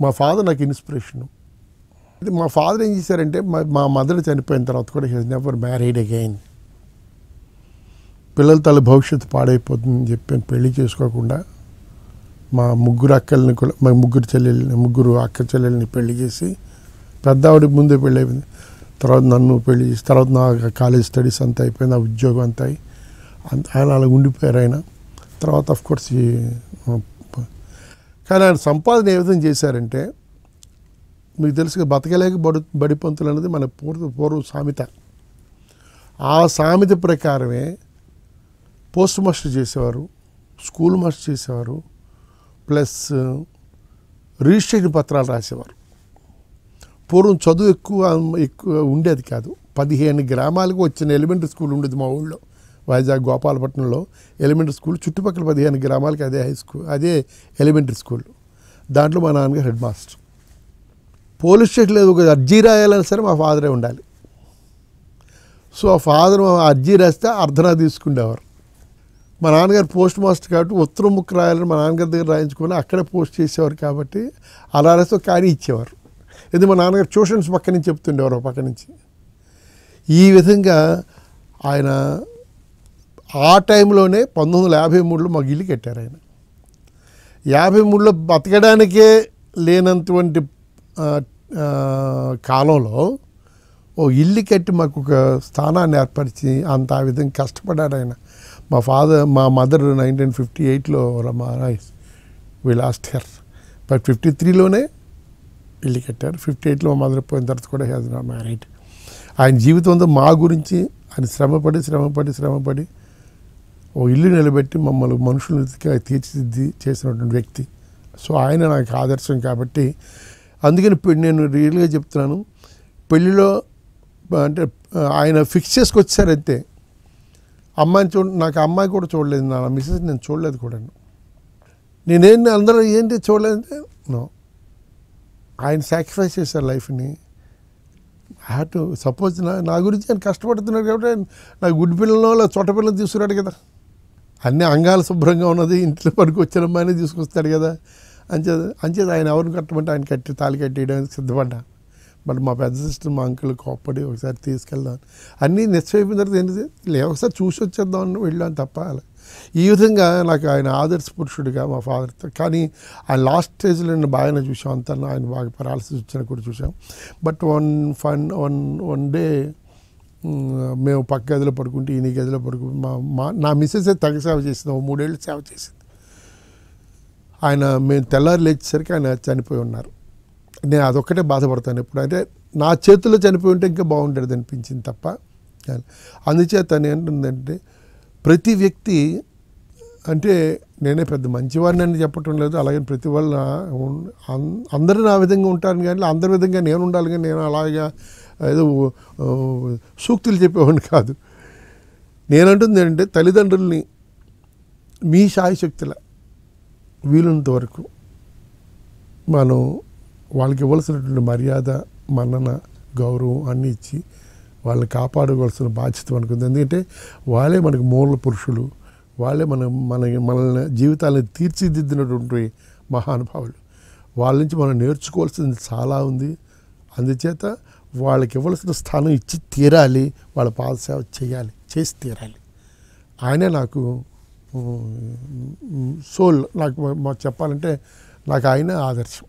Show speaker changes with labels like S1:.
S1: మా ఫాదర్ నాకు ఇన్స్పిరేషను. మా ఫాదర్ ఏం చేశారంటే మా మదర్ చనిపోయిన తర్వాత కూడా he has never married again. పిల్లల తల భవిష్యత్తు పాడైపోతుందని చెప్పి పెళ్లి చేసుకోకుండా మా ముగ్గురు అక్కల్ని కూడా మా ముగ్గురు అక్క చెల్లెల్ని పెళ్లి చేసి పెద్ద ఆవిడకి ముందే పెళ్ళి అయిపోయింది. తర్వాత నన్ను పెళ్లి చేసి తర్వాత నా కాలేజ్ స్టడీస్ అంతా అయిపోయింది, నా ఉద్యోగం అంతా అయి ఆయన అలా ఉండిపోయారు. ఆయన తర్వాత ఆఫ్కోర్స్ కానీ ఆయన సంపాదన ఏ విధంగా చేశారంటే మీకు తెలుసు బతకలేక బడి పంతులు అనేది మన పూర్వ సామెత. ఆ సామెత ప్రకారమే పోస్ట్ మాస్టర్ చేసేవారు, స్కూల్ మాస్టర్ చేసేవారు, ప్లస్ రిజిస్ట్రేషన్ పత్రాలు రాసేవారు. పూర్వం చదువు ఎక్కువ ఉండేది కాదు. 15 గ్రామాలకు వచ్చిన ఎలిమెంటరీ స్కూల్ ఉండేది మా ఊళ్ళో. వైజాగ్ గోపాలపట్నంలో ఎలిమెంటరీ స్కూల్, చుట్టుపక్కల 15 గ్రామాలకి అదే హై స్కూల్, అదే ఎలిమెంటరీ స్కూల్. దాంట్లో మా నాన్నగారు హెడ్ మాస్టర్. పోలీస్ స్టేషన్లో ఒక అర్జీ రాయాలని సరే మా ఫాదరే ఉండాలి. సో ఆ ఫాదర్ అర్జీ రాస్తే అర్ధనా తీసుకునేవారు. మా నాన్నగారు పోస్ట్ మాస్టర్ కాబట్టి ఉత్తరం ముక్క రాయాలని మా నాన్నగారి దగ్గర రాయించుకొని అక్కడే పోస్ట్ చేసేవారు. కాబట్టి అలా రాస్తే కానీ ఇచ్చేవారు. ఇది మా నాన్నగారు ట్యూషన్స్ పక్క నుంచి చెప్తుండేవారు పక్క నుంచి. ఈ విధంగా ఆయన ఆ టైంలోనే 1953లో మాకు ఇల్లు కట్టారు. ఆయన 53లో బతకడానికే లేనంటువంటి కాలంలో ఓ ఇల్లు కట్టి మాకు ఒక స్థానాన్ని ఏర్పరిచి అంత ఆ విధంగా కష్టపడ్డాడు ఆయన. మా మదర్ 1958లో వి లాస్ట్ హెర్, బట్ 53లోనే ఇల్లు కట్టారు. 58లో మా మదర్ పోయిన తర్వాత కూడా హ్యాజ్ నాట్ మ్యారీడ్. ఆయన జీవితం అంతా మా గురించి ఆయన శ్రమపడి ఓ ఇల్లు నిలబెట్టి మమ్మల్ని మనుషులకి తీర్చిదిద్ది చేసినటువంటి వ్యక్తి. సో ఆయన నాకు ఆదర్శం. కాబట్టి అందుకని నేను రియల్గా చెప్తున్నాను, పెళ్ళిలో అంటే ఆయన ఫిక్స్ చేసుకొచ్చారంతే. అమ్మాయిని నాకు అమ్మాయి కూడా చూడలేదు, నా మిస్సెస్ నేను చూడలేదు కూడా. నేనేంటి అందరూ ఏంటి చూడలేదంటే నో, ఆయన సాక్రిఫైస్ చేశారు లైఫ్ని. ఐ హ్యావ్ టు సపోజ్ నా గురించి ఆయన కష్టపడుతున్నాడు కాబట్టి నాకు గుడ్డి పిల్లలను లేదా చోట పిల్లలు తీసుకురాడు కదా. అన్ని అంగాలు శుభ్రంగా ఉన్నది, ఇంట్లో పనికి వచ్చిన అమ్మాయిని తీసుకొస్తాడు కదా. అంచేది ఆయన ఎవరిని కట్టమంటే ఆయన తాళి కట్టేయడానికి సిద్ధపడ్డా. బట్ మా పెద్ద సిస్టర్ మా అంకుల్ కోప్పడి ఒకసారి తీసుకెళ్దాం అన్నీ నిశ్చయిపోయిన తర్వాత ఏంటిది ఒకసారి చూసి వచ్చేద్దామని వెళ్ళాను తప్ప. ఈ విధంగా నాకు ఆయన ఆదర్శ పురుషుడిగా మా ఫాదర్తో. కానీ ఆయన లాస్ట్ స్టేజ్లో నేను బాగానే చూసాం, అంతా ఆయన బాగా పెరాలసిస్ వచ్చినా కూడా చూసాం. బట్ వన్ డే మేము పక్క గదిలో పడుకుంటే ఈయన గదిలో పడుకుంటే నా మిస్సెస్ తగ్గ సేవ చేసింది, 3 ఏళ్ళు సేవ చేసింది. ఆయన మేము తెల్లారి లేచేసరికి ఆయన చనిపోయి ఉన్నారు. నేను అదొక్కటే బాధపడతాను ఎప్పుడు, అంటే నా చేతుల్లో చనిపోయి ఉంటే ఇంకా బాగుండేది అనిపించింది తప్ప. అందుచేత ఏంటంటే ప్రతి వ్యక్తి అంటే నేనే పెద్ద మంచివాడిని అని చెప్పటం లేదు, అలాగే ప్రతి వాళ్ళు అందరూ నా విధంగా ఉంటాను కానీ అందరి విధంగా నేను ఉండాలి. కానీ నేను అలాగా ఏదో సూక్తులు చెప్పేవాడిని కాదు. నేనంటుంది ఏంటంటే తల్లిదండ్రుల్ని మీ శాయశక్తుల వీలున్నంత వరకు మనం వాళ్ళకి ఇవ్వాల్సినటువంటి మర్యాద, మన్నన, గౌరవం అన్నీ ఇచ్చి వాళ్ళని కాపాడుకోవాల్సిన బాధ్యత మనకుంది. ఎందుకంటే వాళ్ళే మనకు మూల పురుషులు, వాళ్ళే మనల్ని జీవితాలను తీర్చిదిద్దినటువంటి మహానుభావులు. వాళ్ళ నుంచి మనం నేర్చుకోవాల్సింది చాలా ఉంది. అందుచేత వాళ్ళకి ఇవ్వాల్సిన స్థానం ఇచ్చి తీరాలి, వాళ్ళ పాదసేవ చేసి తీరాలి. ఆయనే నాకు సోల్. నాకు చెప్పాలంటే నాకు ఆయనే ఆదర్శం.